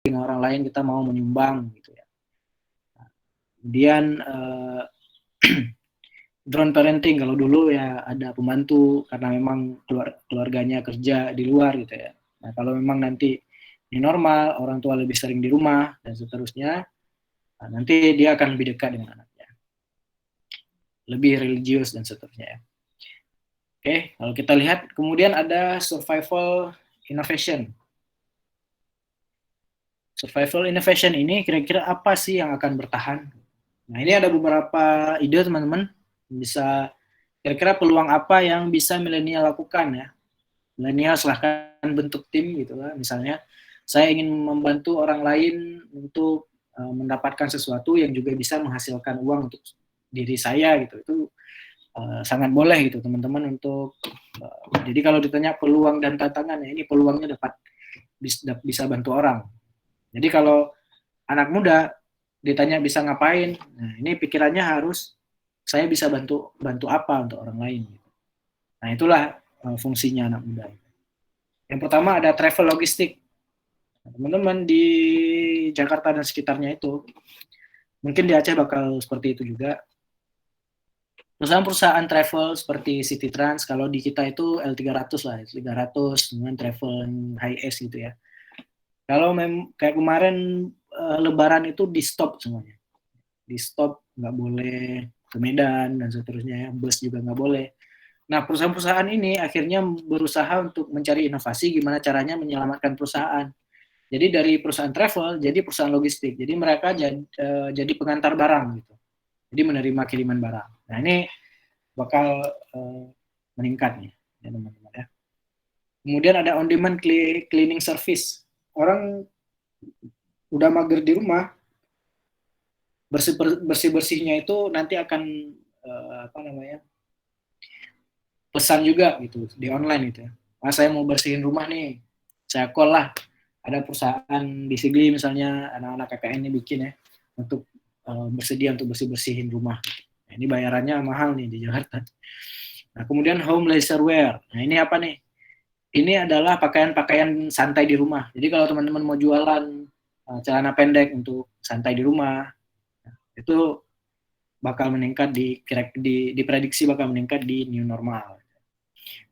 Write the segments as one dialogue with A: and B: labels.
A: dengan orang lain, kita mau menyumbang gitu ya. Kemudian drone parenting, kalau dulu ya ada pembantu karena memang keluarganya kerja di luar gitu ya. Nah, kalau memang nanti ini normal, orang tua lebih sering di rumah dan seterusnya, nah, nanti dia akan lebih dekat dengan anaknya, lebih religius dan seterusnya ya. Oke, kalau kita lihat kemudian ada survival innovation. Survival innovation ini kira-kira apa sih yang akan bertahan? Nah, ini ada beberapa ide teman-teman. Bisa kira-kira peluang apa yang bisa milenial lakukan ya? Milenial silahkan bentuk tim gitu lah. Misalnya saya ingin membantu orang lain untuk mendapatkan sesuatu yang juga bisa menghasilkan uang untuk diri saya gitu. Itu sangat boleh gitu teman-teman untuk jadi kalau ditanya peluang dan tantangan ya, ini peluangnya dapat bisa bantu orang. Jadi kalau anak muda ditanya bisa ngapain, nah ini pikirannya harus saya bisa bantu apa untuk orang lain. Nah itulah fungsinya anak muda. Yang pertama ada travel logistik. Teman-teman di Jakarta dan sekitarnya itu, mungkin di Aceh bakal seperti itu juga. Perusahaan-perusahaan travel seperti City Trans, kalau di kita itu L300 lah, L300 dengan travel high S gitu ya. Kalau kayak kemarin Lebaran itu di stop semuanya, di stop, nggak boleh ke Medan dan seterusnya ya, bus juga nggak boleh. Nah perusahaan-perusahaan ini akhirnya berusaha untuk mencari inovasi gimana caranya menyelamatkan perusahaan. Jadi dari perusahaan travel jadi perusahaan logistik. Jadi mereka jadi pengantar barang gitu. Jadi menerima kiriman barang. Nah ini bakal meningkat nih ya teman-teman ya. Kemudian ada on demand cleaning service. Orang udah mager di rumah, bersih-bersihnya itu nanti akan pesan juga gitu di online gitu ya. Nah, saya mau bersihin rumah nih, saya call lah. Ada perusahaan di Sigli misalnya, anak-anak KKN ini bikin ya, untuk bersedia untuk bersih-bersihin rumah. Nah, ini bayarannya mahal nih di Jakarta. Nah, kemudian home leisure wear. Nah, ini apa nih? Ini adalah pakaian-pakaian santai di rumah. Jadi kalau teman-teman mau jualan celana pendek untuk santai di rumah, itu bakal meningkat diprediksi bakal meningkat di new normal.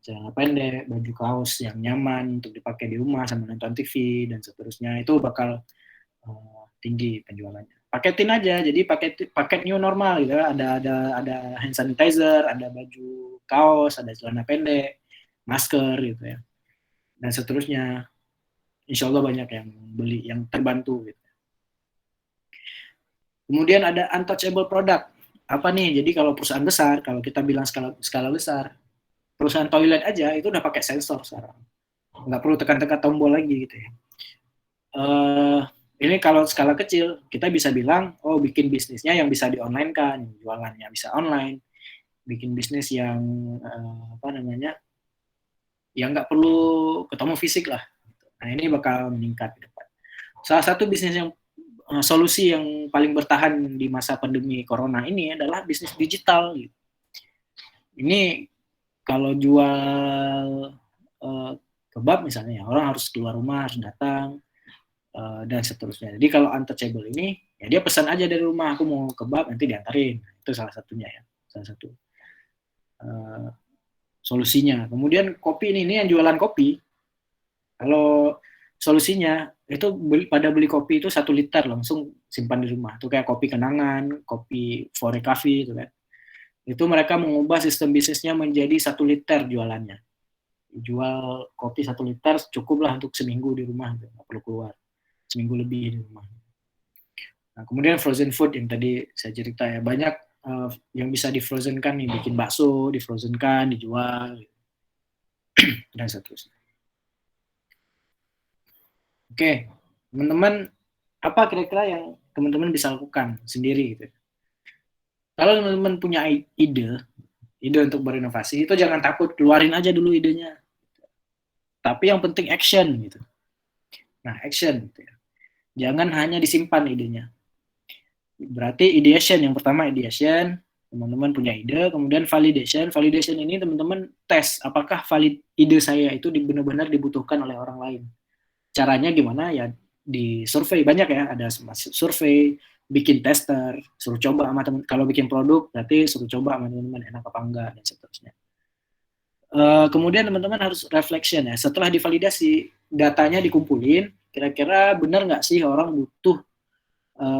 A: Celana pendek, baju kaos yang nyaman untuk dipakai di rumah sambil nonton TV dan seterusnya, itu bakal tinggi penjualannya. Paketin aja, jadi paket new normal gitu. Ada hand sanitizer, ada baju kaos, ada celana pendek, masker gitu ya, dan seterusnya. Insya Allah banyak yang beli, yang terbantu gitu. Kemudian ada untouchable product. Apa nih? Jadi kalau perusahaan besar, kalau kita bilang skala besar, perusahaan toilet aja itu udah pakai sensor sekarang. Nggak perlu tekan-tekan tombol lagi gitu ya. Ini kalau skala kecil, kita bisa bilang, oh bikin bisnisnya yang bisa di-online kan, jualannya bisa online, bikin bisnis yang yang nggak perlu ketemu fisik lah. Nah ini bakal meningkat ke depan. Salah satu bisnis yang solusi yang paling bertahan di masa pandemi corona ini adalah bisnis digital. Gitu. Ini kalau jual kebab misalnya, orang harus keluar rumah, harus datang, dan seterusnya. Jadi kalau untouchable ini, ya dia pesan aja dari rumah, aku mau kebab, nanti diantarin. Itu salah satunya ya, salah satu solusinya. Kemudian kopi ini yang jualan kopi, kalau solusinya itu pada beli kopi itu 1 liter langsung simpan di rumah. Itu kayak kopi kenangan, kopi Fore Coffee itu kan. Itu mereka mengubah sistem bisnisnya menjadi 1 liter jualannya. Jual kopi 1 liter cukuplah untuk seminggu di rumah, nggak perlu keluar. Seminggu lebih di rumah. Nah, kemudian frozen food yang tadi saya cerita ya, banyak yang bisa di frozen kan nih, bikin bakso, di frozen kan, dijual, dan seterusnya. Oke, teman-teman, apa kira-kira yang teman-teman bisa lakukan sendiri gitu? Kalau teman-teman punya ide untuk berinovasi, itu jangan takut, keluarin aja dulu idenya. Tapi yang penting action gitu. Nah, action gitu ya. Jangan hanya disimpan idenya. Berarti ideation, yang pertama ideation, teman-teman punya ide, kemudian validation. Validation ini teman-teman tes apakah ide saya itu benar-benar dibutuhkan oleh orang lain. Caranya gimana ya? di survei banyak ya, ada survei, bikin tester, suruh coba sama teman. Kalau bikin produk berarti suruh coba sama teman-teman enak apa enggak dan seterusnya. Kemudian teman-teman harus reflection ya. Setelah divalidasi, datanya dikumpulin, kira-kira benar nggak sih orang butuh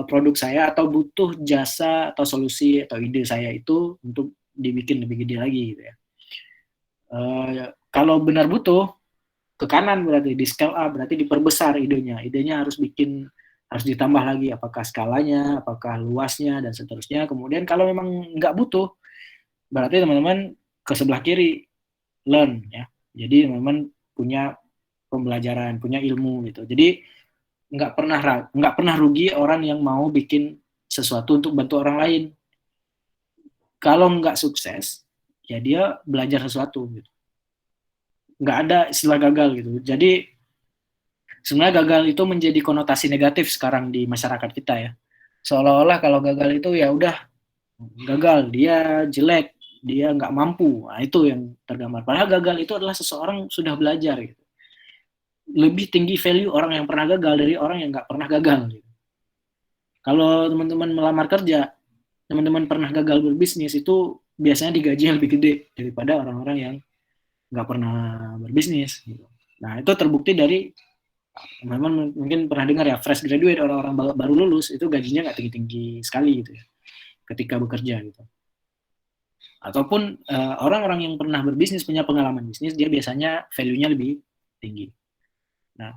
A: produk saya atau butuh jasa atau solusi atau ide saya itu untuk dibikin lebih gede lagi gitu ya. Kalau benar butuh, ke kanan berarti di scale up, berarti diperbesar idenya. Idenya harus ditambah lagi, apakah skalanya, apakah luasnya dan seterusnya. Kemudian kalau memang nggak butuh, berarti teman-teman ke sebelah kiri learn ya. Jadi teman-teman punya pembelajaran, punya ilmu gitu. Jadi nggak pernah rugi orang yang mau bikin sesuatu untuk bantu orang lain. Kalau nggak sukses, ya dia belajar sesuatu gitu. Nggak ada istilah gagal gitu. Jadi sebenarnya gagal itu menjadi konotasi negatif sekarang di masyarakat kita ya. Seolah-olah kalau gagal itu ya udah gagal, dia jelek, dia nggak mampu. Nah, itu yang tergambar. Padahal gagal itu adalah seseorang sudah belajar gitu. Lebih tinggi value orang yang pernah gagal dari orang yang nggak pernah gagal gitu. Kalau teman-teman melamar kerja, teman-teman pernah gagal berbisnis itu biasanya digaji yang lebih gede daripada orang-orang yang nggak pernah berbisnis. Gitu. Nah itu terbukti dari teman-teman mungkin pernah dengar ya fresh graduate, orang-orang baru lulus itu gajinya nggak tinggi-tinggi sekali gitu ya ketika bekerja gitu. Ataupun orang-orang yang pernah berbisnis punya pengalaman bisnis dia biasanya value-nya lebih tinggi. Nah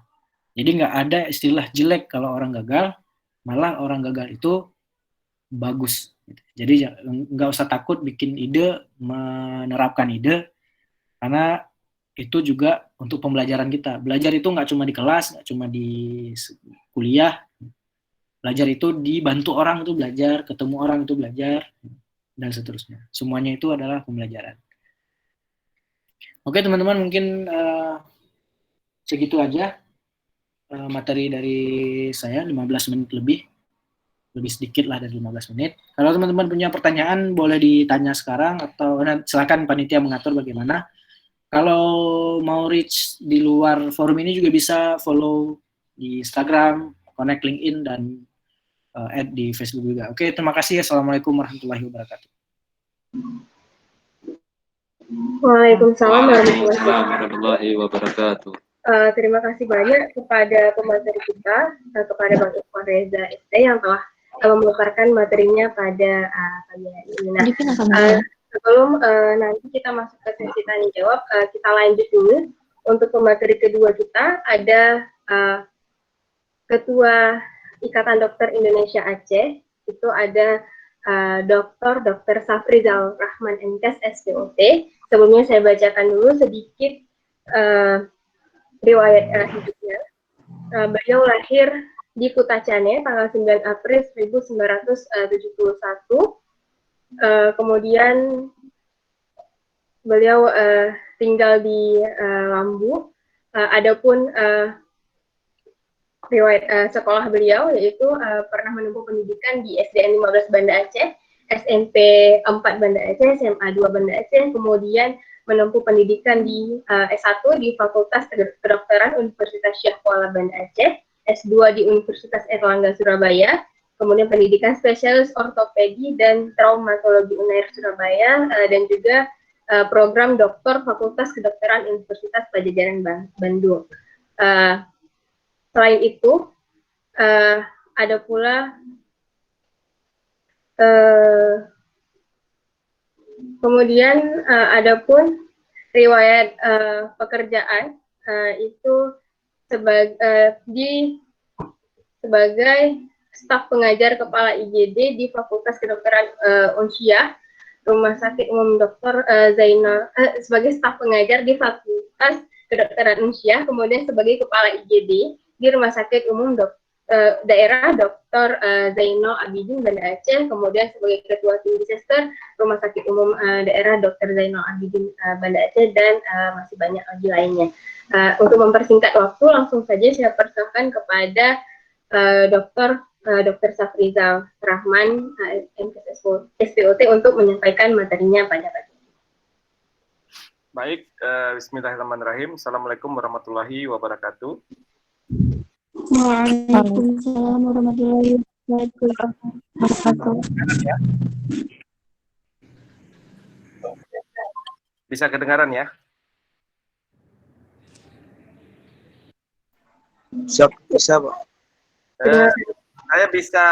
A: jadi nggak ada istilah jelek kalau orang gagal, malah orang gagal itu bagus. Jadi nggak usah takut bikin ide, menerapkan ide, karena itu juga untuk pembelajaran kita. Belajar itu nggak cuma di kelas, nggak cuma di kuliah. Belajar itu dibantu orang itu belajar, ketemu orang itu belajar, dan seterusnya. Semuanya itu adalah pembelajaran. Oke teman-teman, mungkin segitu aja materi dari saya, 15 menit lebih sedikit lah dari 15 menit. Kalau teman-teman punya pertanyaan boleh ditanya sekarang atau silakan panitia mengatur bagaimana. Kalau mau reach di luar forum ini juga bisa follow di Instagram, connect LinkedIn dan add di Facebook juga. Oke, terima kasih. Assalamualaikum warahmatullahi wabarakatuh.
B: Waalaikumsalam warahmatullahi wabarakatuh. Terima kasih banyak kepada pemateri kita, kepada Bang Ikhwan Reza ST yang telah memaparkan materinya pada pagi hari ini. Nah, sebelum nanti kita masuk ke sesi tanya jawab, kita lanjut dulu. Untuk pemateri kedua kita ada Ketua Ikatan Dokter Indonesia Aceh, itu ada Dr. Safrizal Rahman MKes SPOT. Sebelumnya saya bacakan dulu sedikit riwayat hidupnya. Beliau lahir di Kutacane tanggal 9 April 1971. Kemudian beliau tinggal di Lambu. Adapun riwayat sekolah beliau yaitu pernah menempuh pendidikan di SDN 15 Banda Aceh, SMP 4 Banda Aceh, SMA 2 Banda Aceh, kemudian menempuh pendidikan di S1 di Fakultas Kedokteran Universitas Syah Kuala Banda Aceh, S2 di Universitas Erlangga Surabaya, kemudian pendidikan spesialis ortopedi dan traumatologi UNAIR Surabaya, dan juga program doktor Fakultas Kedokteran Universitas Padjadjaran Bandung. Selain itu, ada pula kemudian adapun riwayat pekerjaan itu sebagai staf pengajar kepala IGD di Fakultas Kedokteran Unsyah, Rumah Sakit Umum Dr. Zainal, sebagai staf pengajar di Fakultas Kedokteran Unsyah, kemudian sebagai kepala IGD di Rumah Sakit Umum Daerah Dr. Zainal Abidin Banda Aceh, kemudian sebagai ketua tim Disaster Rumah Sakit Umum Daerah Dr. Zainal Abidin Banda Aceh, dan masih banyak lagi lainnya. Untuk mempersingkat waktu, langsung saja saya persilakan kepada Dr. Safrizal Rahman MKes SPOT untuk menyampaikan materinya pada pagi.
C: Baik, bismillahirrahmanirrahim. Assalamualaikum warahmatullahi wabarakatuh. Waalaikumsalam warahmatullahi wabarakatuh.
D: Ya. Bisa kedengaran ya?
E: Bisa, Pak.
D: Saya bisa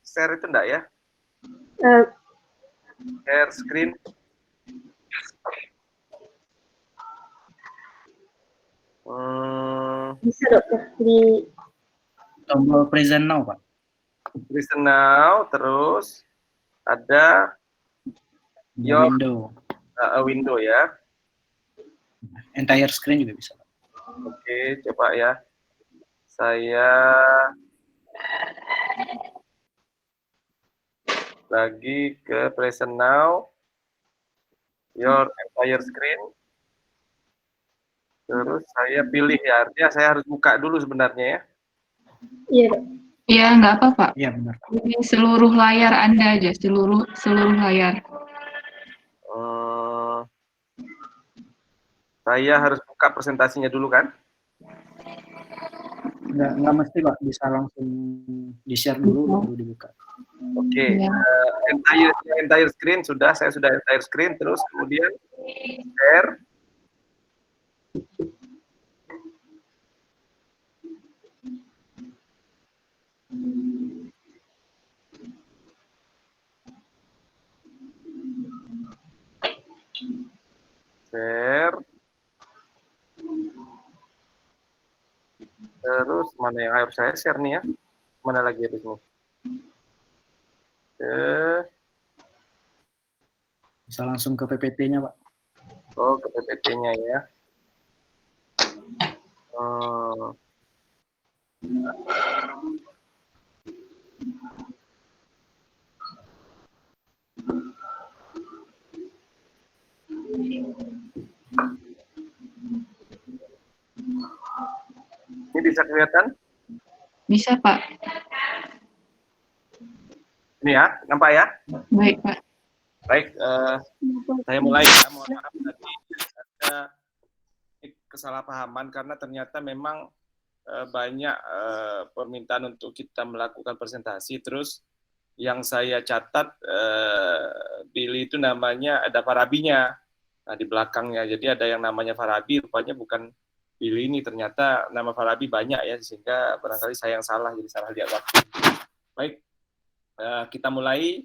D: share itu enggak ya? Share screen.
B: Bisa dokter di
A: tombol present now, Pak.
D: Present now, terus ada your
A: window.
D: Window ya.
A: Entire screen juga bisa, Pak.
D: Oke, coba ya. Saya lagi ke present now. Your entire screen. Terus saya pilih ya, artinya saya harus buka dulu sebenarnya ya.
B: Iya, Dok.
C: Iya, nggak apa, Pak.
A: Iya, benar.
C: Ini seluruh layar Anda aja, seluruh layar.
D: Saya harus buka presentasinya dulu kan?
A: Nggak mesti, Pak. Bisa langsung di-share dulu, baru dibuka.
D: Oke,
C: Ya.
D: entire screen sudah, saya sudah entire screen, terus kemudian share. Share. Terus mana yang harus saya share nih ya? Mana lagi habis nih?
A: Bisa langsung ke PPT-nya, Pak.
D: Oh, ke PPT-nya ya. Ini bisa kelihatan?
C: Bisa, Pak.
D: Ini ya, nampak ya?
C: Baik, Pak.
D: Baik, saya mulai ya. Mohon maaf tadi ada kesalahpahaman karena ternyata memang banyak permintaan untuk kita melakukan presentasi. Terus yang saya catat Billy itu namanya ada Farabinya di belakangnya. Jadi ada yang namanya Farabi, rupanya bukan Billy ini. Ternyata nama Farabi banyak ya, sehingga barangkali saya yang salah, jadi salah lihat waktu. Baik, kita mulai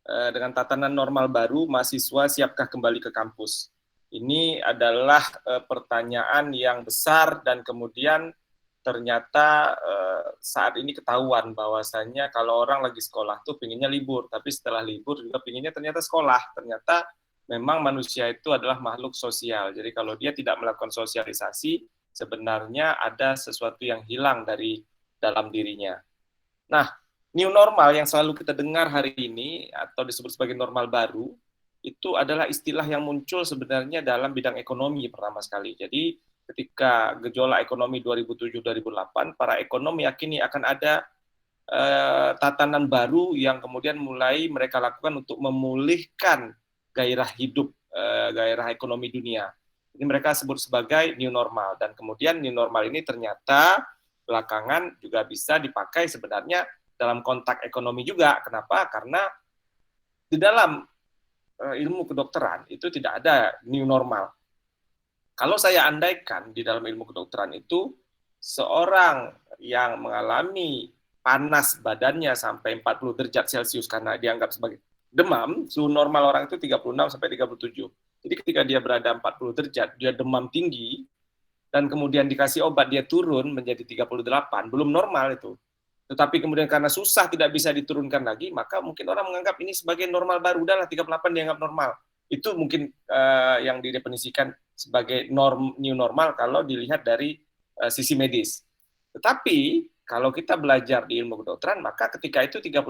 D: dengan tatanan normal baru. Mahasiswa siapkah kembali ke kampus? Ini adalah pertanyaan yang besar dan kemudian ternyata saat ini ketahuan bahwasannya kalau orang lagi sekolah tuh pinginnya libur, tapi setelah libur juga pinginnya ternyata sekolah. Ternyata memang manusia itu adalah makhluk sosial. Jadi kalau dia tidak melakukan sosialisasi, sebenarnya ada sesuatu yang hilang dari dalam dirinya. Nah, new normal yang selalu kita dengar hari ini atau disebut sebagai normal baru, itu adalah istilah yang muncul sebenarnya dalam bidang ekonomi pertama sekali. Jadi ketika gejolak ekonomi 2007-2008, para ekonom yakini akan ada tatanan baru yang kemudian mulai mereka lakukan untuk memulihkan gairah hidup, gairah ekonomi dunia. Ini mereka sebut sebagai new normal. Dan kemudian new normal ini ternyata belakangan juga bisa dipakai sebenarnya dalam konteks ekonomi juga. Kenapa? Karena di dalam ilmu kedokteran itu tidak ada new normal. Kalau saya andaikan di dalam ilmu kedokteran itu seorang yang mengalami panas badannya sampai 40 derajat Celcius karena dianggap sebagai demam, suhu normal orang itu 36 sampai 37. Jadi ketika dia berada 40 derajat, dia demam tinggi dan kemudian dikasih obat dia turun menjadi 38, belum normal itu. Tetapi kemudian karena susah tidak bisa diturunkan lagi, maka mungkin orang menganggap ini sebagai normal baru, udahlah 38 dianggap normal. Itu mungkin yang didefinisikan sebagai new normal kalau dilihat dari sisi medis. Tetapi kalau kita belajar di ilmu kedokteran, maka ketika itu 38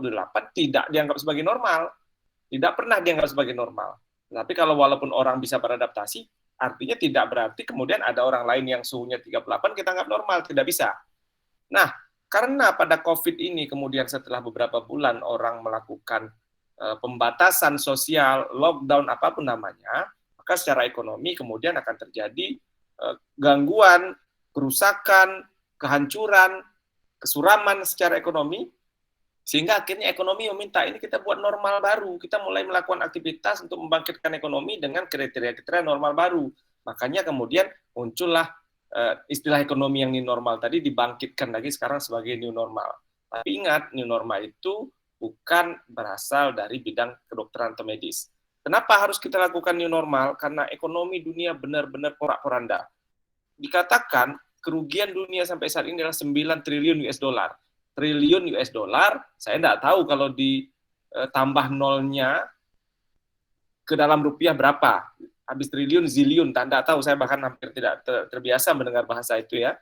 D: tidak dianggap sebagai normal. Tidak pernah dianggap sebagai normal. Tapi kalau walaupun orang bisa beradaptasi, artinya tidak berarti kemudian ada orang lain yang suhunya 38 kita anggap normal, tidak bisa. Nah, karena pada COVID ini kemudian setelah beberapa bulan orang melakukan pembatasan sosial, lockdown apapun namanya, maka secara ekonomi kemudian akan terjadi gangguan, kerusakan, kehancuran, kesuraman secara ekonomi, sehingga akhirnya ekonomi meminta ini kita buat normal baru, kita mulai melakukan aktivitas untuk membangkitkan ekonomi dengan kriteria-kriteria normal baru. Makanya kemudian muncullah istilah ekonomi yang new normal tadi dibangkitkan lagi sekarang sebagai new normal. Tapi ingat, new normal itu bukan berasal dari bidang kedokteran atau medis. Kenapa harus kita lakukan new normal? Karena ekonomi dunia benar-benar porak-poranda. Dikatakan kerugian dunia sampai saat ini adalah 9 triliun US dollar. Triliun US dollar, saya tidak tahu kalau ditambah nolnya ke dalam rupiah berapa. Habis triliun, ziliun, tidak tahu. Saya bahkan hampir tidak terbiasa mendengar bahasa itu ya.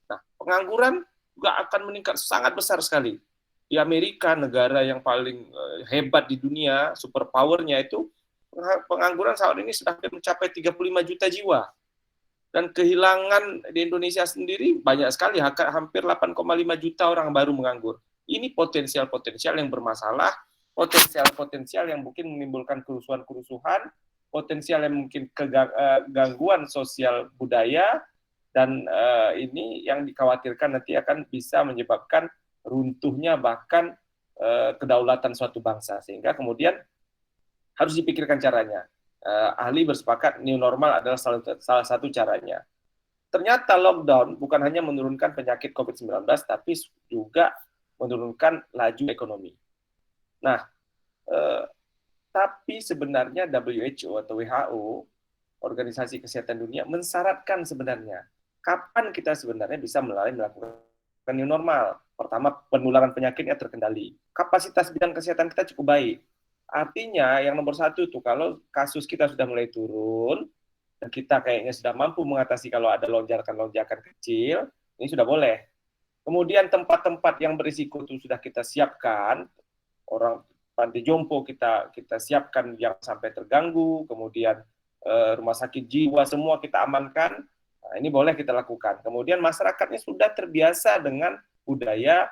D: Nah, pengangguran juga akan meningkat sangat besar sekali. Di Amerika, negara yang paling hebat di dunia, superpowernya itu, pengangguran saat ini sudah mencapai 35 juta jiwa. Dan kehilangan di Indonesia sendiri banyak sekali, hampir 8,5 juta orang baru menganggur. Ini potensial-potensial yang bermasalah, potensial-potensial yang mungkin menimbulkan kerusuhan-kerusuhan, potensial yang mungkin gangguan sosial budaya, dan ini yang dikhawatirkan nanti akan bisa menyebabkan runtuhnya bahkan kedaulatan suatu bangsa. Sehingga kemudian harus dipikirkan caranya. Ahli bersepakat new normal adalah salah satu caranya. Ternyata lockdown bukan hanya menurunkan penyakit COVID-19, tapi juga menurunkan laju ekonomi. Nah, tapi sebenarnya WHO atau WHO, Organisasi Kesehatan Dunia, mensyaratkan sebenarnya kapan kita sebenarnya bisa melakukan new normal. Pertama, penularan penyakitnya terkendali. Kapasitas bidang kesehatan kita cukup baik. Artinya yang nomor satu itu kalau kasus kita sudah mulai turun dan kita kayaknya sudah mampu mengatasi kalau ada lonjakan-lonjakan kecil, ini sudah boleh. Kemudian tempat-tempat yang berisiko itu sudah kita siapkan, orang panti jompo kita siapkan yang sampai terganggu, kemudian rumah sakit jiwa semua kita amankan. Nah, ini boleh kita lakukan. Kemudian masyarakatnya sudah terbiasa dengan budaya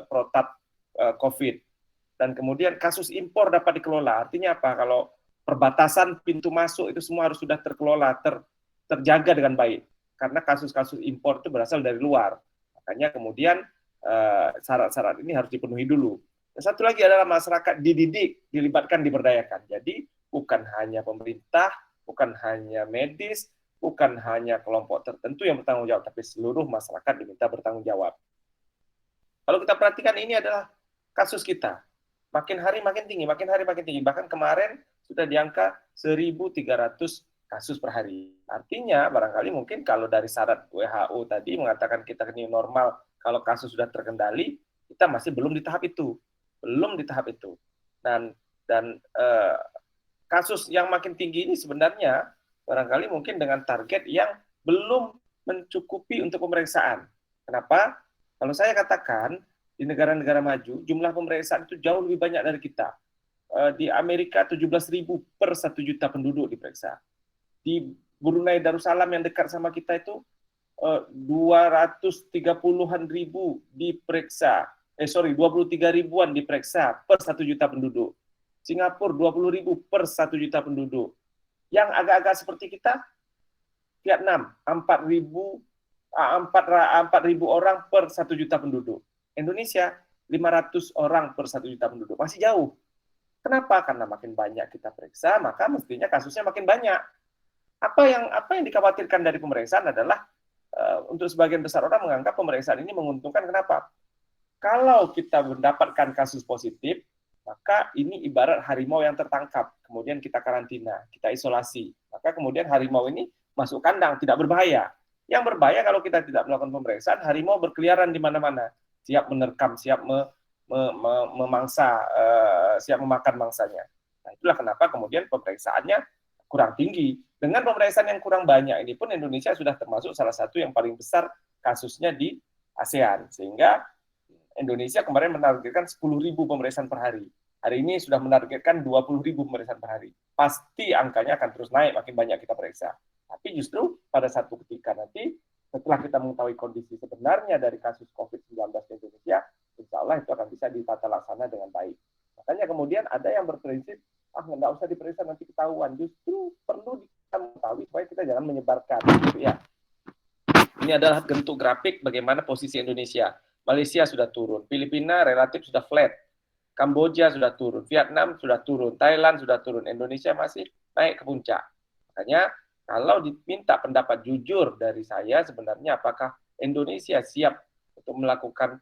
D: protap COVID. Dan kemudian kasus impor dapat dikelola. Artinya apa? Kalau perbatasan pintu masuk itu semua harus sudah terkelola, terjaga dengan baik. Karena kasus-kasus impor itu berasal dari luar. Makanya kemudian syarat-syarat ini harus dipenuhi dulu. Dan satu lagi adalah masyarakat dididik, dilibatkan, diberdayakan. Jadi bukan hanya pemerintah, bukan hanya medis, bukan hanya kelompok tertentu yang bertanggung jawab, tapi seluruh masyarakat diminta bertanggung jawab. Kalau kita perhatikan ini adalah kasus kita. Makin hari makin tinggi, makin hari makin tinggi. Bahkan kemarin sudah di angka 1.300 kasus per hari. Artinya, barangkali mungkin kalau dari syarat WHO tadi mengatakan kita new normal, kalau kasus sudah terkendali, kita masih belum di tahap itu. Belum di tahap itu. Dan kasus yang makin tinggi ini sebenarnya, barangkali mungkin dengan target yang belum mencukupi untuk pemeriksaan. Kenapa? Kalau saya katakan, di negara-negara maju, jumlah pemeriksaan itu jauh lebih banyak dari kita. Di Amerika 17.000 per 1 juta penduduk diperiksa. Di Brunei Darussalam yang dekat sama kita itu 230-an ribu diperiksa. 23 ribuan diperiksa per 1 juta penduduk. Singapura 20 ribu per 1 juta penduduk. Yang agak-agak seperti kita, Vietnam 4.000 orang per 1 juta penduduk. Indonesia 500 orang per 1 juta penduduk. Masih jauh. Kenapa? Karena makin banyak kita periksa, maka mestinya kasusnya makin banyak. Apa yang dikhawatirkan dari pemeriksaan adalah untuk sebagian besar orang menganggap pemeriksaan ini menguntungkan. Kenapa? Kalau kita mendapatkan kasus positif, maka ini ibarat harimau yang tertangkap. Kemudian kita karantina, kita isolasi. Maka kemudian harimau ini masuk kandang, tidak berbahaya. Yang berbahaya kalau kita tidak melakukan pemeriksaan, harimau berkeliaran di mana-mana. Siap menerkam, siap memangsa, siap memakan mangsanya. Nah, itulah kenapa kemudian pemeriksaannya kurang tinggi. Dengan pemeriksaan yang kurang banyak ini pun Indonesia sudah termasuk salah satu yang paling besar kasusnya di ASEAN. Sehingga Indonesia kemarin menargetkan 10.000 pemeriksaan per hari. Hari ini sudah menargetkan 20.000 pemeriksaan per hari. Pasti angkanya akan terus naik, makin banyak kita periksa. Tapi justru pada satu ketika nanti, setelah kita mengetahui kondisi sebenarnya dari kasus COVID-19 di Indonesia, insya Allah itu akan bisa ditata laksana dengan baik. Makanya kemudian ada yang berprinsip, nggak usah diperiksa nanti ketahuan. Justru perlu kita mengetahui supaya kita jangan menyebarkan. Gitu ya. Ini adalah bentuk grafik bagaimana posisi Indonesia. Malaysia sudah turun, Filipina relatif sudah flat, Kamboja sudah turun, Vietnam sudah turun, Thailand sudah turun, Indonesia masih naik ke puncak. Makanya kalau diminta pendapat jujur dari saya sebenarnya apakah Indonesia siap untuk melakukan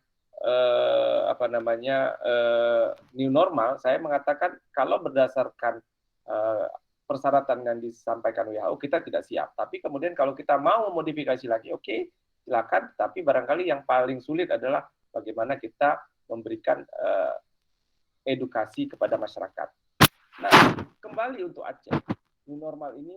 D: new normal, saya mengatakan kalau berdasarkan persyaratan yang disampaikan WHO kita tidak siap. Tapi kemudian kalau kita mau modifikasi lagi, oke, silakan. Tapi barangkali yang paling sulit adalah bagaimana kita memberikan edukasi kepada masyarakat. Nah, kembali untuk Aceh, new normal ini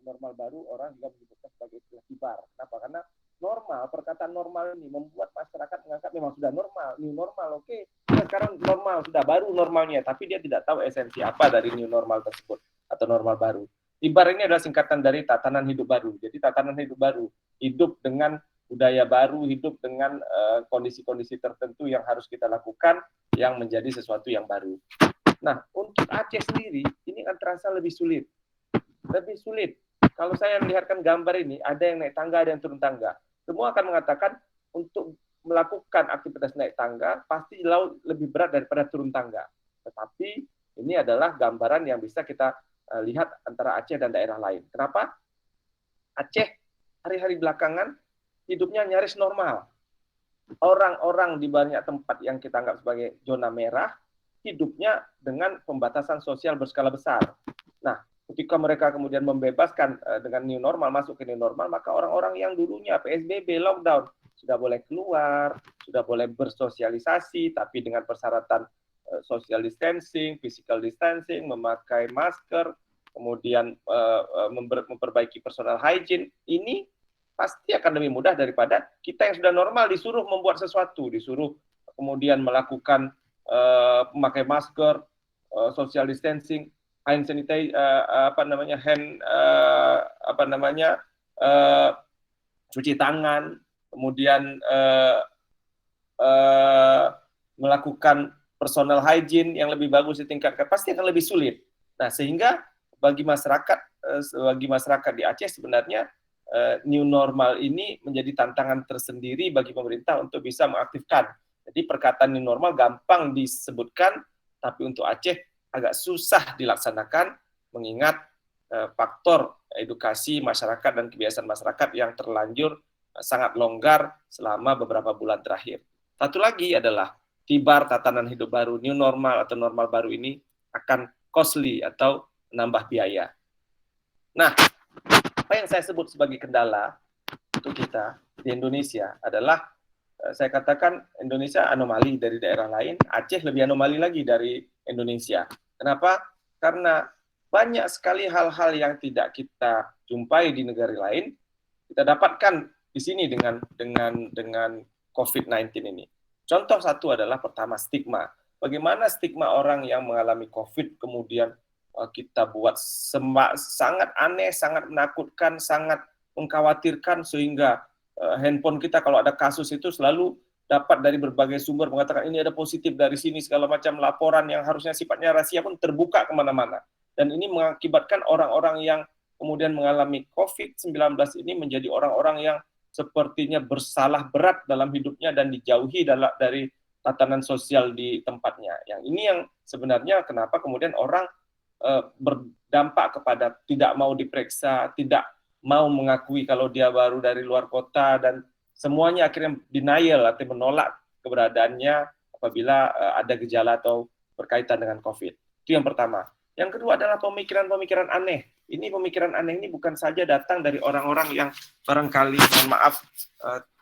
D: normal baru orang juga menyebutkan sebagai istilah kibar. Kenapa? Karena normal, perkataan normal ini membuat masyarakat menganggap memang sudah normal, new normal, oke. Sekarang normal, sudah baru normalnya, tapi dia tidak tahu esensi apa dari new normal tersebut atau normal baru. Kibar ini adalah singkatan dari tatanan hidup baru. Jadi tatanan hidup baru, hidup dengan budaya baru, hidup dengan kondisi-kondisi tertentu yang harus kita lakukan yang menjadi sesuatu yang baru. Nah, untuk Aceh sendiri, ini akan terasa lebih sulit. Lebih sulit. Kalau saya melihatkan gambar ini, ada yang naik tangga, ada yang turun tangga. Semua akan mengatakan untuk melakukan aktivitas naik tangga pasti jauh lebih berat daripada turun tangga. Tetapi ini adalah gambaran yang bisa kita lihat antara Aceh dan daerah lain. Kenapa? Aceh hari-hari belakangan hidupnya nyaris normal. Orang-orang di banyak tempat yang kita anggap sebagai zona merah, hidupnya dengan pembatasan sosial berskala besar. Nah, ketika mereka kemudian membebaskan dengan new normal, masuk ke new normal, maka orang-orang yang dulunya PSBB, lockdown, sudah boleh keluar, sudah boleh bersosialisasi, tapi dengan persyaratan social distancing, physical distancing, memakai masker, kemudian memperbaiki personal hygiene, ini pasti akan lebih mudah daripada kita yang sudah normal disuruh membuat sesuatu, disuruh kemudian melakukan memakai masker, social distancing, hand sanitizer, cuci tangan, kemudian melakukan personal hygiene yang lebih bagus ditingkatkan, pasti akan lebih sulit. Nah, sehingga bagi masyarakat di Aceh sebenarnya new normal ini menjadi tantangan tersendiri bagi pemerintah untuk bisa mengaktifkan. Jadi perkataan new normal gampang disebutkan, tapi untuk Aceh agak susah dilaksanakan mengingat faktor edukasi masyarakat dan kebiasaan masyarakat yang terlanjur sangat longgar selama beberapa bulan terakhir. Satu lagi adalah kibar tatanan hidup baru, new normal atau normal baru ini akan costly atau menambah biaya. Nah, apa yang saya sebut sebagai kendala untuk kita di Indonesia adalah saya katakan Indonesia anomali dari daerah lain, Aceh lebih anomali lagi dari Indonesia. Kenapa? Karena banyak sekali hal-hal yang tidak kita jumpai di negara lain, kita dapatkan di sini dengan COVID-19 ini. Contoh satu adalah pertama stigma. Bagaimana stigma orang yang mengalami COVID kemudian kita buat sangat aneh, sangat menakutkan, sangat mengkhawatirkan sehingga handphone kita kalau ada kasus itu selalu dapat dari berbagai sumber mengatakan ini ada positif dari sini, segala macam laporan yang harusnya sifatnya rahasia pun terbuka kemana-mana. Dan ini mengakibatkan orang-orang yang kemudian mengalami COVID-19 ini menjadi orang-orang yang sepertinya bersalah berat dalam hidupnya dan dijauhi dari tatanan sosial di tempatnya. Yang ini yang sebenarnya kenapa kemudian orang berdampak kepada tidak mau diperiksa, tidak mau mengakui kalau dia baru dari luar kota, dan semuanya akhirnya denial atau menolak keberadaannya apabila ada gejala atau berkaitan dengan COVID. Itu yang pertama. Yang kedua adalah pemikiran-pemikiran aneh. Ini pemikiran aneh ini bukan saja datang dari orang-orang yang barangkali, mohon maaf,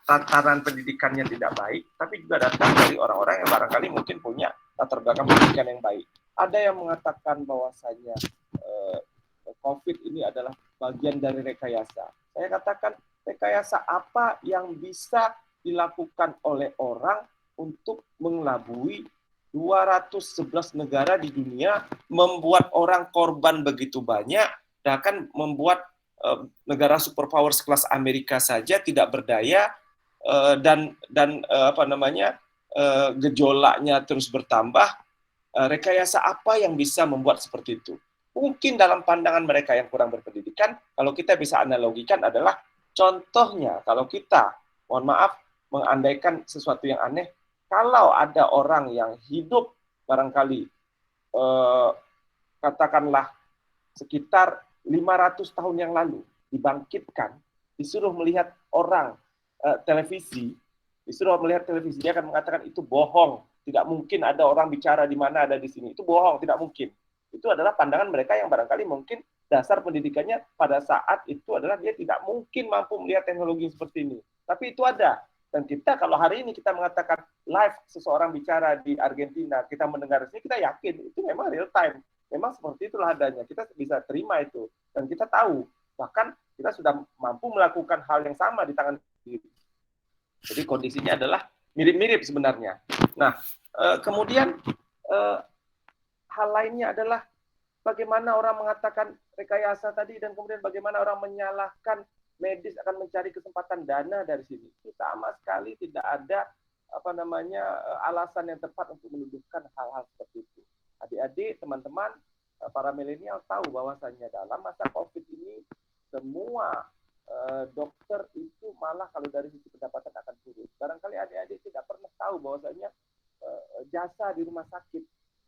D: tataran pendidikannya tidak baik, tapi juga datang dari orang-orang yang barangkali mungkin punya latar belakang pendidikan yang baik. Ada yang mengatakan bahwasanya COVID ini adalah bagian dari rekayasa. Saya katakan rekayasa apa yang bisa dilakukan oleh orang untuk mengelabui 211 negara di dunia, membuat orang korban begitu banyak, bahkan membuat negara superpower sekelas Amerika saja tidak berdaya, dan gejolaknya terus bertambah. Rekayasa apa yang bisa membuat seperti itu? Mungkin dalam pandangan mereka yang kurang berpendidikan, kalau kita bisa analogikan adalah Contohnya, kalau kita, mohon maaf, mengandaikan sesuatu yang aneh, kalau ada orang yang hidup barangkali, katakanlah sekitar 500 tahun yang lalu, dibangkitkan, disuruh melihat orang televisi, dia akan mengatakan itu bohong, tidak mungkin ada orang bicara di mana ada di sini, itu bohong, tidak mungkin. Itu adalah pandangan mereka yang barangkali mungkin dasar pendidikannya pada saat itu adalah dia tidak mungkin mampu melihat teknologi seperti ini. Tapi itu ada. Dan kita kalau hari ini kita mengatakan live seseorang bicara di Argentina, kita mendengar ini, kita yakin itu memang real time. Memang seperti itulah adanya. Kita bisa terima itu. Dan kita tahu, bahkan kita sudah mampu melakukan hal yang sama di tangan sendiri. Jadi kondisinya adalah mirip-mirip sebenarnya. Nah, kemudian hal lainnya adalah bagaimana orang mengatakan rekayasa tadi dan kemudian bagaimana orang menyalahkan medis akan mencari kesempatan dana dari sini. Itu sama sekali tidak ada alasan yang tepat untuk menuduhkan hal-hal seperti itu. Adik-adik, teman-teman, para milenial tahu bahwasannya dalam masa COVID ini semua dokter itu malah kalau dari sisi pendapatan akan turun. Barangkali adik-adik tidak pernah tahu bahwasanya jasa di rumah sakit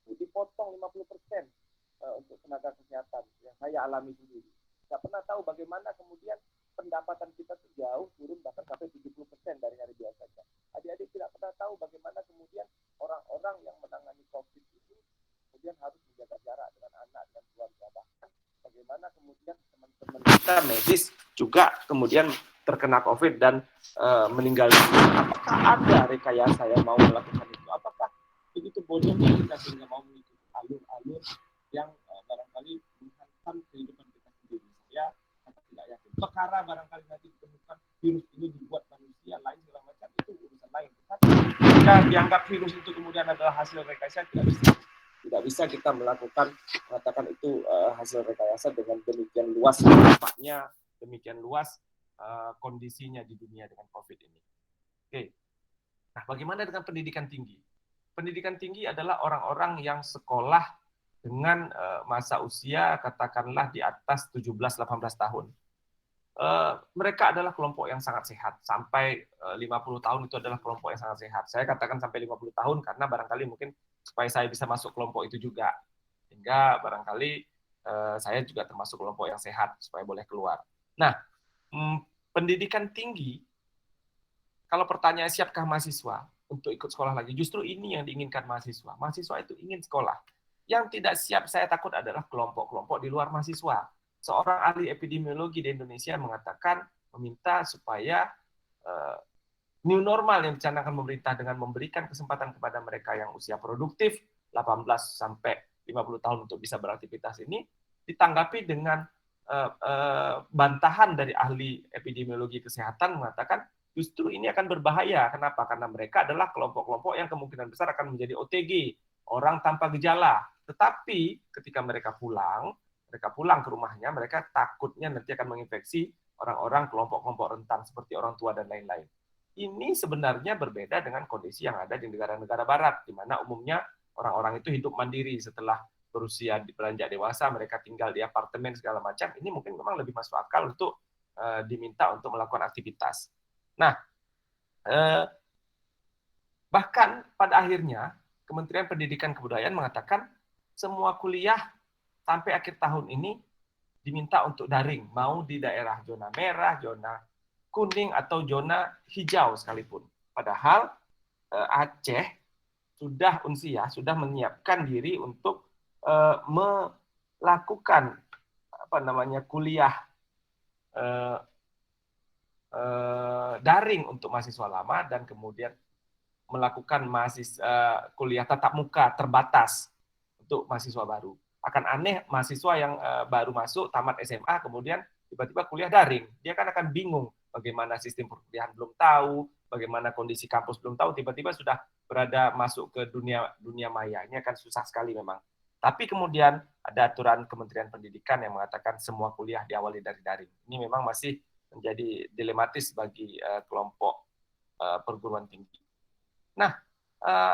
D: itu dipotong 50% untuk tenaga kesehatan yang saya alami sendiri. Tidak pernah tahu bagaimana kemudian pendapatan kita tuh jauh turun bahkan sampai 70% dari hari biasanya. Adik-adik tidak pernah tahu bagaimana kemudian orang-orang yang menangani COVID ini kemudian harus menjaga jarak dengan anak dan keluarga. Bahkan bagaimana kemudian teman-teman kita medis juga kemudian terkena COVID dan meninggal. Apakah ada rekayasa yang mau melakukan itu? Apakah begitu bodohnya kita sehingga mau mengikuti alur-alur yang barangkali menghantam kehidupan kita sendiri? Saya tidak yakin. Perkara barangkali nanti ditemukan virus ini dibuat manusia lain segala macam, itu urusan lain. Tetapi jika dianggap virus itu kemudian adalah hasil rekayasa, tidak bisa kita mengatakan itu hasil rekayasa dengan demikian luas dampaknya, demikian luas kondisinya di dunia dengan COVID ini. Oke. Nah, bagaimana dengan pendidikan tinggi? Pendidikan tinggi adalah orang-orang yang sekolah dengan masa usia katakanlah di atas 17-18 tahun. Mereka adalah kelompok yang sangat sehat. Sampai 50 tahun itu adalah kelompok yang sangat sehat. Saya katakan sampai 50 tahun karena barangkali mungkin supaya saya bisa masuk kelompok itu juga. Sehingga barangkali saya juga termasuk kelompok yang sehat supaya boleh keluar. Nah, pendidikan tinggi, kalau pertanyaan siapkah mahasiswa untuk ikut sekolah lagi, justru ini yang diinginkan mahasiswa. Mahasiswa itu ingin sekolah. Yang tidak siap saya takut adalah kelompok-kelompok di luar mahasiswa. Seorang ahli epidemiologi di Indonesia mengatakan, meminta supaya new normal yang dicanangkan pemerintah dengan memberikan kesempatan kepada mereka yang usia produktif, 18 sampai 50 tahun untuk bisa beraktivitas ini, ditanggapi dengan bantahan dari ahli epidemiologi kesehatan mengatakan, justru ini akan berbahaya. Kenapa? Karena mereka adalah kelompok-kelompok yang kemungkinan besar akan menjadi OTG, orang tanpa gejala. Tetapi ketika mereka pulang ke rumahnya, mereka takutnya nanti akan menginfeksi orang-orang kelompok-kelompok rentan seperti orang tua dan lain-lain. Ini sebenarnya berbeda dengan kondisi yang ada di negara-negara barat, di mana umumnya orang-orang itu hidup mandiri setelah berusia beranjak dewasa, mereka tinggal di apartemen segala macam. Ini mungkin memang lebih masuk akal untuk diminta untuk melakukan aktivitas. Nah, bahkan pada akhirnya Kementerian Pendidikan Kebudayaan mengatakan semua kuliah sampai akhir tahun ini diminta untuk daring, mau di daerah zona merah, zona kuning, atau zona hijau sekalipun. Padahal Aceh sudah sudah menyiapkan diri untuk melakukan kuliah daring untuk mahasiswa lama dan kemudian melakukan kuliah tatap muka terbatas untuk mahasiswa baru. Akan aneh mahasiswa yang baru masuk tamat SMA kemudian tiba-tiba kuliah daring. Dia kan akan bingung bagaimana sistem perkuliahan belum tahu, bagaimana kondisi kampus belum tahu, tiba-tiba sudah berada masuk ke dunia maya. Ini akan susah sekali memang. Tapi kemudian ada aturan Kementerian Pendidikan yang mengatakan semua kuliah diawali dari daring. Ini memang masih menjadi dilematis bagi kelompok perguruan tinggi. Nah,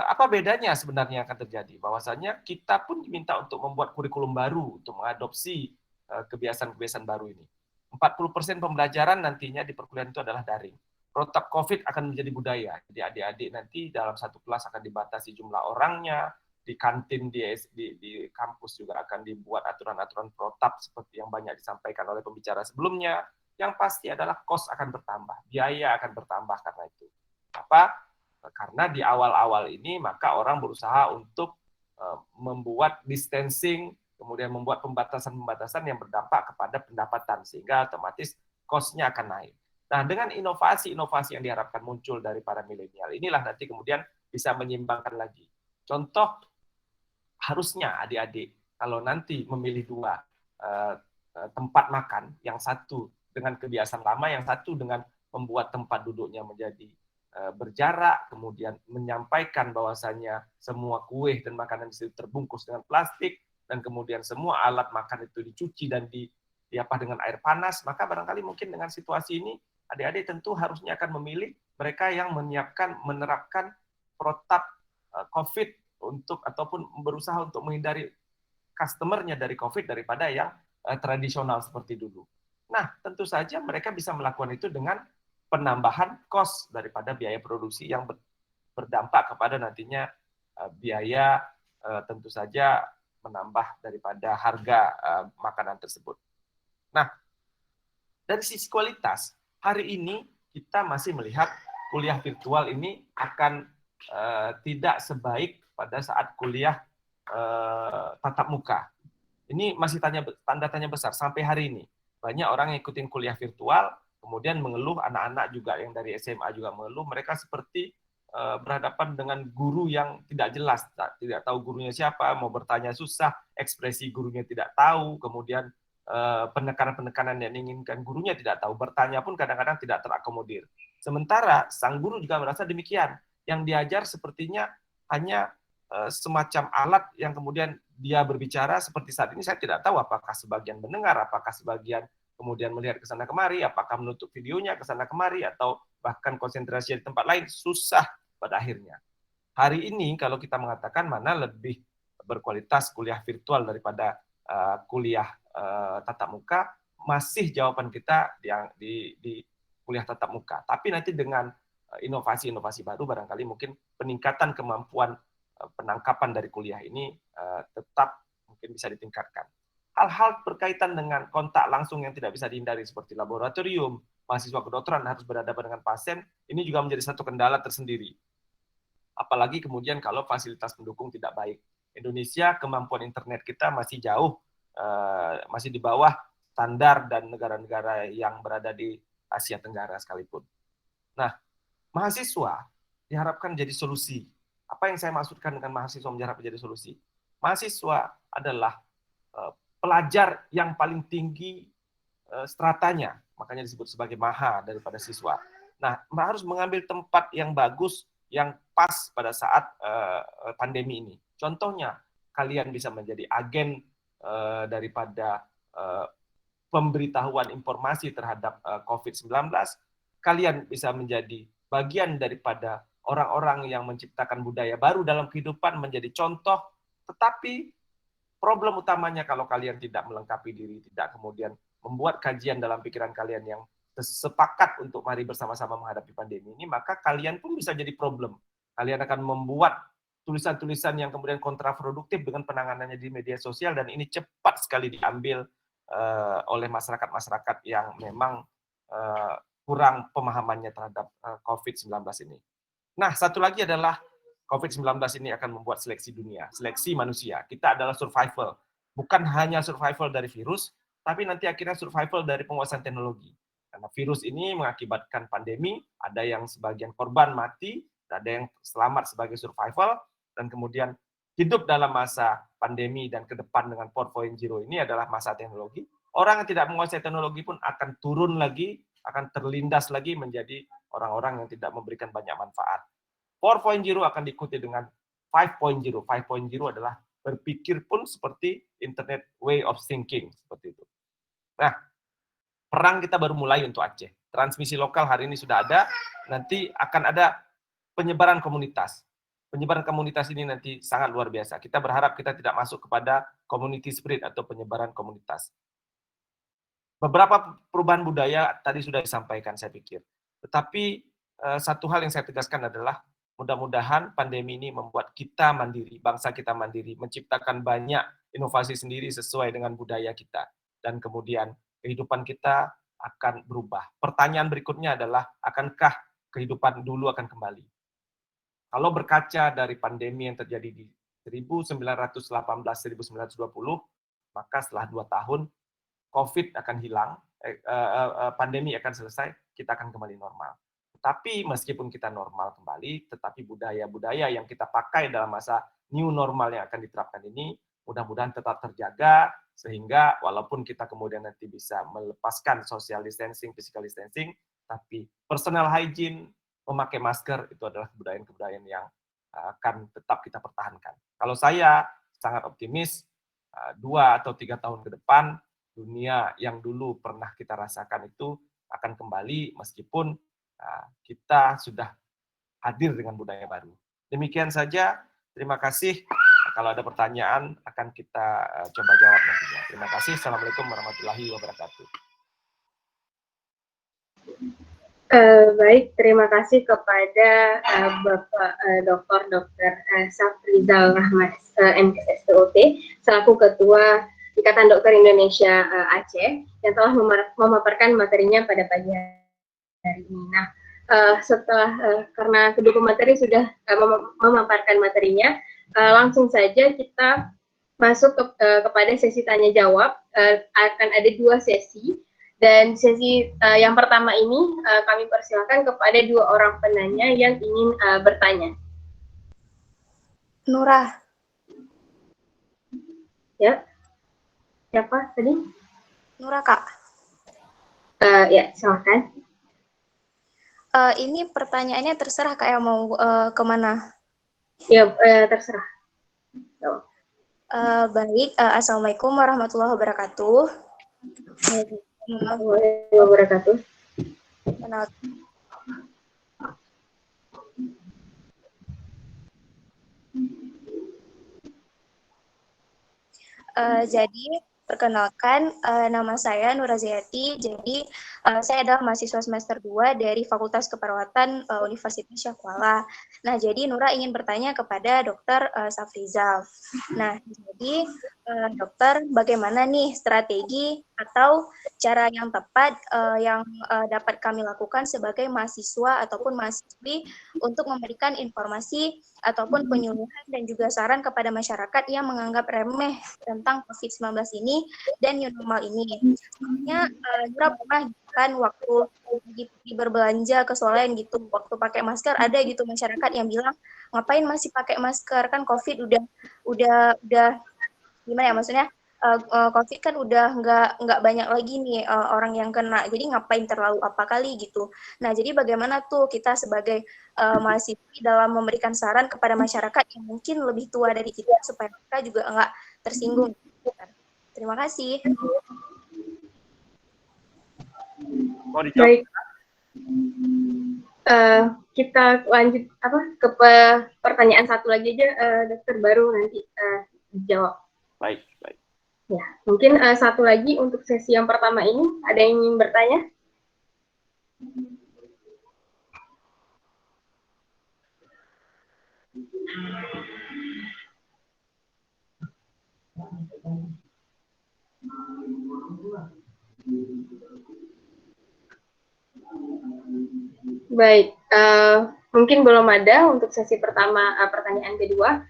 D: apa bedanya sebenarnya akan terjadi? Bahwasanya kita pun diminta untuk membuat kurikulum baru untuk mengadopsi kebiasaan-kebiasaan baru ini. 40% pembelajaran nantinya di perkuliahan itu adalah daring. Protap COVID akan menjadi budaya. Jadi adik-adik nanti dalam satu kelas akan dibatasi jumlah orangnya, di kantin di kampus juga akan dibuat aturan-aturan protap seperti yang banyak disampaikan oleh pembicara sebelumnya. Yang pasti adalah kos akan bertambah, biaya akan bertambah karena itu. Apa? Karena di awal-awal ini maka orang berusaha untuk membuat distancing, kemudian membuat pembatasan-pembatasan yang berdampak kepada pendapatan, sehingga otomatis kosnya akan naik. Nah, dengan inovasi-inovasi yang diharapkan muncul dari para milenial, inilah nanti kemudian bisa menyeimbangkan lagi. Contoh, harusnya adik-adik, kalau nanti memilih dua tempat makan, yang satu dengan kebiasaan lama, yang satu dengan membuat tempat duduknya menjadi berjarak, kemudian menyampaikan bahwasannya semua kue dan makanan itu terbungkus dengan plastik, dan kemudian semua alat makan itu dicuci dan dengan air panas, maka barangkali mungkin dengan situasi ini, adik-adik tentu harusnya akan memilih mereka yang menerapkan protap COVID ataupun berusaha untuk menghindari customer-nya dari COVID daripada yang tradisional seperti dulu. Nah, tentu saja mereka bisa melakukan itu dengan penambahan kos daripada biaya produksi yang berdampak kepada nantinya biaya tentu saja menambah daripada harga makanan tersebut. Nah, dari sisi kualitas, hari ini kita masih melihat kuliah virtual ini akan tidak sebaik pada saat kuliah tatap muka. Ini masih tanda tanya besar sampai hari ini. Banyak orang yang ikutin kuliah virtual, kemudian mengeluh, anak-anak juga yang dari SMA juga mengeluh, mereka seperti berhadapan dengan guru yang tidak jelas, tidak tahu gurunya siapa, mau bertanya susah, ekspresi gurunya tidak tahu, kemudian penekanan-penekanan yang diinginkan gurunya tidak tahu, bertanya pun kadang-kadang tidak terakomodir. Sementara sang guru juga merasa demikian, yang diajar sepertinya hanya semacam alat yang kemudian dia berbicara seperti saat ini, saya tidak tahu apakah sebagian mendengar, apakah sebagian kemudian melihat ke sana kemari, apakah menutup videonya ke sana kemari, atau bahkan konsentrasi di tempat lain, susah pada akhirnya. Hari ini kalau kita mengatakan mana lebih berkualitas kuliah virtual daripada kuliah tatap muka, masih jawaban kita yang di kuliah tatap muka. Tapi nanti dengan inovasi-inovasi baru, barangkali mungkin peningkatan kemampuan penangkapan dari kuliah ini tetap mungkin bisa ditingkatkan. Hal-hal berkaitan dengan kontak langsung yang tidak bisa dihindari seperti laboratorium, mahasiswa kedokteran harus berhadapan dengan pasien, ini juga menjadi satu kendala tersendiri. Apalagi kemudian kalau fasilitas pendukung tidak baik. Indonesia, kemampuan internet kita masih jauh, masih di bawah standar dan negara-negara yang berada di Asia Tenggara sekalipun. Nah, mahasiswa diharapkan jadi solusi. Apa yang saya maksudkan dengan mahasiswa menjadi solusi? Mahasiswa adalah pelajar yang paling tinggi stratanya, makanya disebut sebagai maha daripada siswa. Nah, harus mengambil tempat yang bagus, yang pas pada saat pandemi ini. Contohnya, kalian bisa menjadi agen daripada pemberitahuan informasi terhadap COVID-19, kalian bisa menjadi bagian daripada orang-orang yang menciptakan budaya baru dalam kehidupan, menjadi contoh, tetapi problem utamanya kalau kalian tidak melengkapi diri, tidak kemudian membuat kajian dalam pikiran kalian yang sepakat untuk mari bersama-sama menghadapi pandemi ini, maka kalian pun bisa jadi problem. Kalian akan membuat tulisan-tulisan yang kemudian kontraproduktif dengan penanganannya di media sosial, dan ini cepat sekali diambil oleh masyarakat-masyarakat yang memang kurang pemahamannya terhadap COVID-19 ini. Nah, satu lagi adalah COVID-19 ini akan membuat seleksi dunia, seleksi manusia. Kita adalah survival. Bukan hanya survival dari virus, tapi nanti akhirnya survival dari penguasaan teknologi. Karena virus ini mengakibatkan pandemi, ada yang sebagian korban mati, ada yang selamat sebagai survival, dan kemudian hidup dalam masa pandemi dan ke depan dengan 4.0 ini adalah masa teknologi. Orang yang tidak menguasai teknologi pun akan turun lagi, akan terlindas lagi menjadi orang-orang yang tidak memberikan banyak manfaat. 4.0 akan diikuti dengan 5.0. 5.0 adalah berpikir pun seperti internet way of thinking, seperti itu. Nah, perang kita baru mulai untuk Aceh. Transmisi lokal hari ini sudah ada, nanti akan ada penyebaran komunitas. Penyebaran komunitas ini nanti sangat luar biasa. Kita berharap kita tidak masuk kepada community spirit atau penyebaran komunitas. beberapa perubahan budaya tadi sudah disampaikan saya pikir. Tetapi satu hal yang saya tegaskan adalah mudah-mudahan pandemi ini membuat kita mandiri, bangsa kita mandiri, menciptakan banyak inovasi sendiri sesuai dengan budaya kita. Dan kemudian kehidupan kita akan berubah. Pertanyaan berikutnya adalah, akankah kehidupan dulu akan kembali? Kalau berkaca dari pandemi yang terjadi di 1918-1920, maka setelah 2 tahun, COVID akan hilang, pandemi akan selesai, kita akan kembali normal. Tapi meskipun kita normal kembali, tetapi budaya-budaya yang kita pakai dalam masa new normal yang akan diterapkan ini, mudah-mudahan tetap terjaga, sehingga walaupun kita kemudian nanti bisa melepaskan social distancing, physical distancing, tapi personal hygiene, memakai masker, itu adalah kebudayaan-kebudayaan yang akan tetap kita pertahankan. Kalau saya sangat optimis, 2 atau 3 tahun ke depan, dunia yang dulu pernah kita rasakan itu akan kembali meskipun kita sudah hadir dengan budaya baru. Demikian saja, terima kasih. Kalau ada pertanyaan akan kita coba jawab nantinya. Terima kasih. Assalamualaikum warahmatullahi wabarakatuh.
B: Baik, terima kasih kepada Bapak Dr. Safrizal Rahmat, MSSDOT, selaku Ketua Ikatan Dokter Indonesia Aceh, yang telah memaparkan materinya pada pagi hari ini. Nah, setelah karena kedua pemateri sudah memaparkan materinya, langsung saja kita masuk kepada sesi tanya jawab. Akan ada 2 sesi. Dan sesi yang pertama ini kami persilakan kepada 2 orang penanya yang ingin bertanya.
E: Nurah.
B: Ya, siapa tadi?
E: Nurah, Kak.
B: Ya, silakan.
E: Ini pertanyaannya terserah Kak, yang mau kemana?
B: Ya, terserah.
E: Baik, Assalamualaikum warahmatullahi wabarakatuh.
B: Warahmatullahi wabarakatuh.
E: Jadi perkenalkan, nama saya Nur Zayati. Jadi saya adalah mahasiswa semester 2 dari Fakultas Keperawatan Universitas Syah Kuala. Nah, jadi Nura ingin bertanya kepada Dr. Safrizal. Nah, jadi dokter, bagaimana nih strategi atau cara yang tepat yang dapat kami lakukan sebagai mahasiswa ataupun mahasiswi untuk memberikan informasi ataupun penyuluhan dan juga saran kepada masyarakat yang menganggap remeh tentang COVID-19 ini dan new normal ini. Soalnya Nura pernah kan waktu pergi berbelanja ke Solen gitu, waktu pakai masker ada gitu masyarakat yang bilang, ngapain masih pakai masker, kan COVID udah gimana ya, maksudnya COVID kan udah nggak banyak lagi nih orang yang kena, jadi ngapain terlalu apa kali gitu. Nah, jadi bagaimana tuh kita sebagai mahasiswa dalam memberikan saran kepada masyarakat yang mungkin lebih tua dari kita supaya mereka juga nggak tersinggung. Terima kasih.
B: Baik. Kita lanjut ke pertanyaan satu lagi aja, dokter, baru nanti dijawab.
D: Baik.
B: Ya, mungkin satu lagi untuk sesi yang pertama ini, ada yang ingin bertanya? Baik, mungkin belum ada untuk sesi pertama, pertanyaan kedua.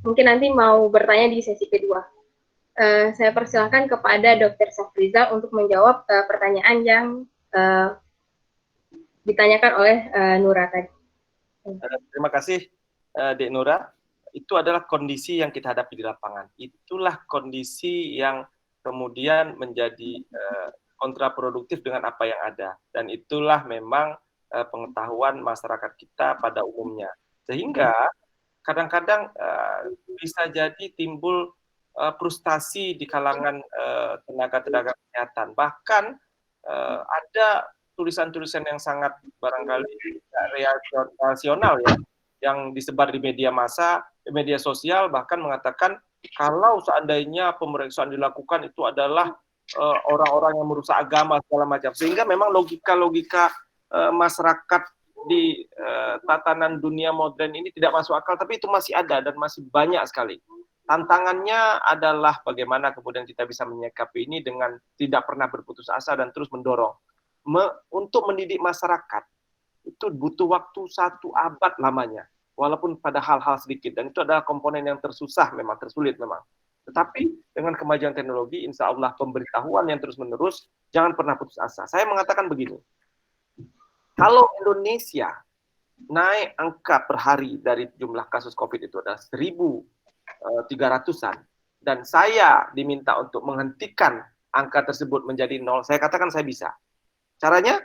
B: Mungkin nanti mau bertanya di sesi kedua. Saya persilakan kepada Dr. Safrizal untuk menjawab pertanyaan yang ditanyakan oleh Nura tadi.
D: Terima kasih, Dek Nura. Itu adalah kondisi yang kita hadapi di lapangan. Itulah kondisi yang kemudian menjadi kontraproduktif dengan apa yang ada. Dan itulah memang pengetahuan masyarakat kita pada umumnya. Sehingga kadang-kadang bisa jadi timbul frustasi di kalangan tenaga-tenaga kesehatan. Bahkan ada tulisan-tulisan yang sangat barangkali rasional ya, yang disebar di media massa, media sosial, bahkan mengatakan kalau seandainya pemeriksaan dilakukan itu adalah orang-orang yang merusak agama segala macam. Sehingga memang logika-logika masyarakat di tatanan dunia modern ini tidak masuk akal, tapi itu masih ada dan masih banyak sekali. Tantangannya adalah bagaimana kemudian kita bisa menyikapi ini dengan tidak pernah berputus asa dan terus mendorong. Untuk mendidik masyarakat, itu butuh waktu 1 abad lamanya. Walaupun pada hal-hal sedikit, dan itu adalah komponen yang tersusah memang, tersulit memang. Tetapi dengan kemajuan teknologi, insya Allah pemberitahuan yang terus-menerus, jangan pernah putus asa. Saya mengatakan begini, kalau Indonesia naik angka per hari dari jumlah kasus COVID itu adalah 1.300-an, dan saya diminta untuk menghentikan angka tersebut menjadi 0, saya katakan saya bisa. Caranya,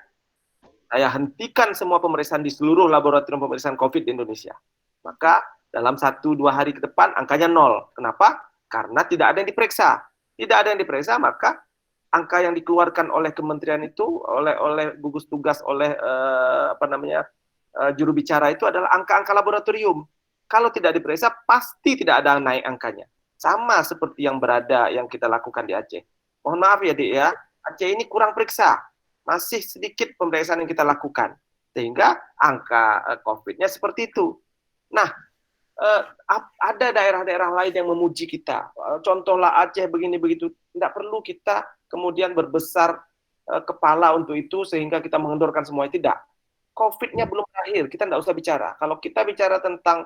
D: saya hentikan semua pemeriksaan di seluruh laboratorium pemeriksaan COVID di Indonesia. Maka dalam 1-2 hari ke depan angkanya 0. Kenapa? Karena tidak ada yang diperiksa. Tidak ada yang diperiksa, maka angka yang dikeluarkan oleh kementerian itu, oleh gugus tugas, oleh juru bicara itu adalah angka-angka laboratorium. Kalau tidak diperiksa, pasti tidak ada naik angkanya. Sama seperti yang kita lakukan di Aceh. Mohon maaf ya, Dik ya, Aceh ini kurang periksa. Masih sedikit pemeriksaan yang kita lakukan, sehingga angka COVID-nya seperti itu. Nah, ada daerah-daerah lain yang memuji kita. Contohlah Aceh begini begitu. Tidak perlu kita kemudian berbesar kepala untuk itu sehingga kita mengendorkan semua. Tidak. COVID-nya belum berakhir, kita tidak usah bicara. Kalau kita bicara tentang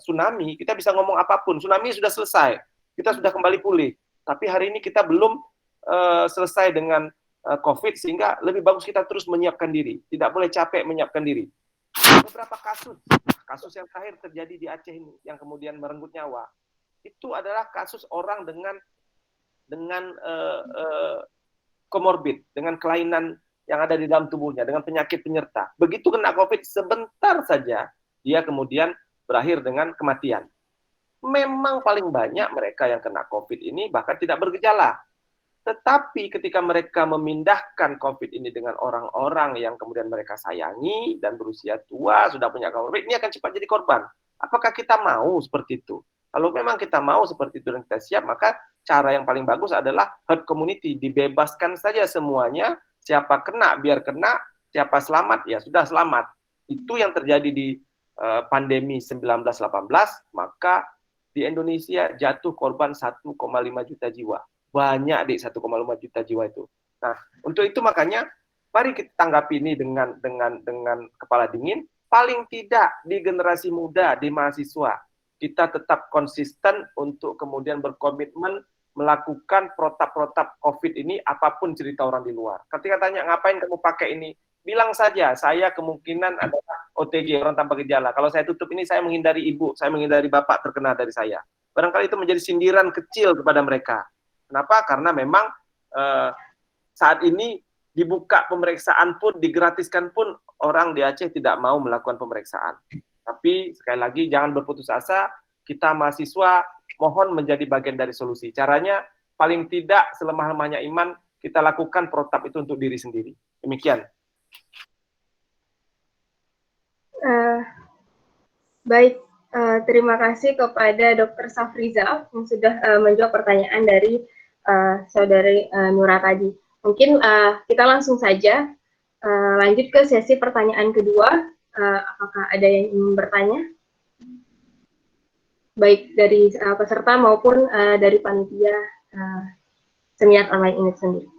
D: tsunami, kita bisa ngomong apapun. Tsunami sudah selesai, kita sudah kembali pulih. Tapi hari ini kita belum selesai dengan COVID, sehingga lebih bagus kita terus menyiapkan diri. Tidak boleh capek menyiapkan diri. Beberapa kasus yang terakhir terjadi di Aceh ini, yang kemudian merenggut nyawa, itu adalah kasus orang dengan komorbid, dengan kelainan yang ada di dalam tubuhnya, dengan penyakit penyerta. Begitu kena COVID, sebentar saja, dia kemudian berakhir dengan kematian. Memang paling banyak mereka yang kena COVID ini bahkan tidak bergejala. Tetapi ketika mereka memindahkan COVID ini dengan orang-orang yang kemudian mereka sayangi dan berusia tua, sudah punya COVID, ini akan cepat jadi korban. Apakah kita mau seperti itu? Kalau memang kita mau seperti itu dan kita siap, maka cara yang paling bagus adalah herd community. Dibebaskan saja semuanya, siapa kena biar kena, siapa selamat ya sudah selamat. Itu yang terjadi di pandemi 1918, maka di Indonesia jatuh korban 1,5 juta jiwa. Banyak di 1,5 juta jiwa itu. Nah, untuk itu makanya mari kita tanggapi ini dengan kepala dingin. Paling tidak di generasi muda, di mahasiswa, kita tetap konsisten untuk kemudian berkomitmen melakukan protap-protap COVID ini, apapun cerita orang di luar. Ketika tanya ngapain kamu pakai ini, bilang saja saya kemungkinan adalah OTG, orang tanpa gejala. Kalau saya tutup ini, saya menghindari ibu, saya menghindari bapak terkena dari saya. Barangkali itu menjadi sindiran kecil kepada mereka. Kenapa? Karena memang saat ini dibuka pemeriksaan pun, digratiskan pun, orang di Aceh tidak mau melakukan pemeriksaan. Tapi sekali lagi jangan berputus asa, kita mahasiswa mohon menjadi bagian dari solusi. Caranya paling tidak selemah-lemahnya iman, kita lakukan protap itu untuk diri sendiri. Demikian.
B: Baik, terima kasih kepada Dr. Safriza yang sudah menjawab pertanyaan dari Saudari Nura tadi. Mungkin kita langsung saja lanjut ke sesi pertanyaan kedua. Apakah ada yang ingin bertanya? Baik dari peserta maupun dari panitia seminar online ini sendiri.